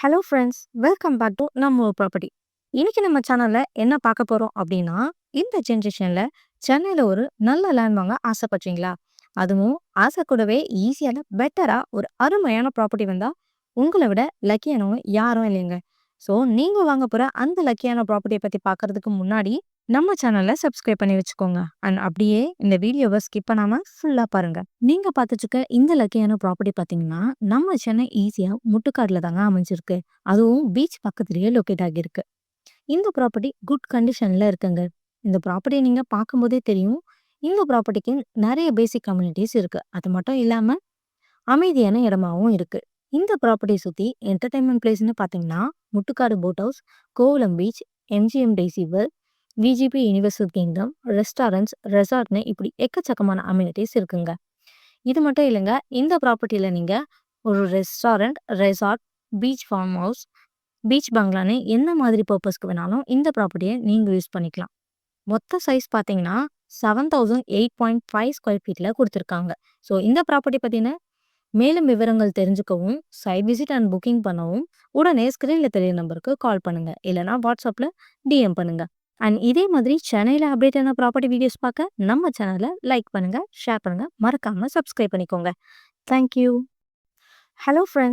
Hello friends, welcome back to நம்ம ஒரு property. இன்னைக்கு நம்ம சேனல்ல என்ன பார்க்க போறோம் அப்படின்னா, இந்த ஜென்ரேஷன்ல சென்னையில ஒரு நல்ல லேண்ட் வாங்க ஆசைப்படுறீங்களா? அதுவும் ஆசை கூடவே ஈஸியான பெட்டரா ஒரு அருமையான ப்ராப்பர்ட்டி வந்தா உங்களை விட லக்கியானவங்க யாரும் இல்லைங்க. ஸோ நீங்க வாங்க போற அந்த லக்கியான ப்ராப்பர்ட்டியை பத்தி பார்க்கறதுக்கு முன்னாடி நம்ம சேனலை சப்ஸ்கிரைப் பண்ணி வச்சுக்கோங்க. அண்ட் அப்படியே இந்த வீடியோவை ஸ்கிப் பண்ணாம ஃபுல்லா பாருங்க. நீங்க பார்த்துட்டு இருக்க இந்த லக்கியான ப்ராப்பர்ட்டி பார்த்தீங்கன்னா, நம்ம சென்னை ஈஸியா முட்டுக்காடுல தாங்க அமைஞ்சிருக்கு. அதுவும் பீச் பக்கத்துலயே லொக்கேட் ஆகியிருக்கு. இந்த ப்ராப்பர்ட்டி குட் கண்டிஷன்ல இருக்குங்க. இந்த ப்ராப்பர்ட்டியை நீங்க பார்க்கும்போதே தெரியும். இந்த ப்ராப்பர்ட்டிக்கு நிறைய பேசிக் கம்யூனிட்டிஸ் இருக்கு. அது மட்டும் இல்லாம அமைதியான இடமாவும் இருக்கு. இந்த ப்ராப்பர்ட்டியை சுத்தி என்டர்டைன்மெண்ட் பிளேஸ்னு பார்த்தீங்கன்னா, Muttukadu boat house, Kovalam beach, MGM Dizzee World, VGP Universal Kingdom, restaurants, ரெசார்ட்னு இப்படி எக்கச்சக்கமான அம்யூனிட்டிஸ் இருக்குங்க. இது மட்டும் இல்லைங்க, இந்த ப்ராப்பர்ட்டியில நீங்க ஒரு restaurant, resort, beach farm house, beach பங்களான்னு என்ன மாதிரி பர்பஸ்க்கு வேணாலும் இந்த ப்ராப்பர்ட்டியை நீங்க யூஸ் பண்ணிக்கலாம். மொத்த சைஸ் பார்த்தீங்கன்னா 7008.5 ஸ்கொயர் ஃபீட்ல கொடுத்துருக்காங்க. ஸோ இந்த ப்ராப்பர்ட்டி பற்றின மேலும் விவரங்கள் தெரிஞ்சுக்கவும், சைட் விசிட் அண்ட் புக்கிங் பண்ணவும் உடனே ஸ்க்ரீன்ல தெரிய நம்பருக்கு கால் பண்ணுங்க. இல்லைனா வாட்ஸ்அப்ல டிஎம் பண்ணுங்க. அண்ட் இதே மாதிரி சென்னையில் அப்டேட்டான ப்ராப்பர்ட்டி வீடியோஸ் பார்க்க நம்ம சேனலை லைக் பண்ணுங்க, ஷேர் பண்ணுங்க, மறக்காம சப்ஸ்கிரைப் பண்ணிக்கோங்க. தேங்க்யூ. Hello friends.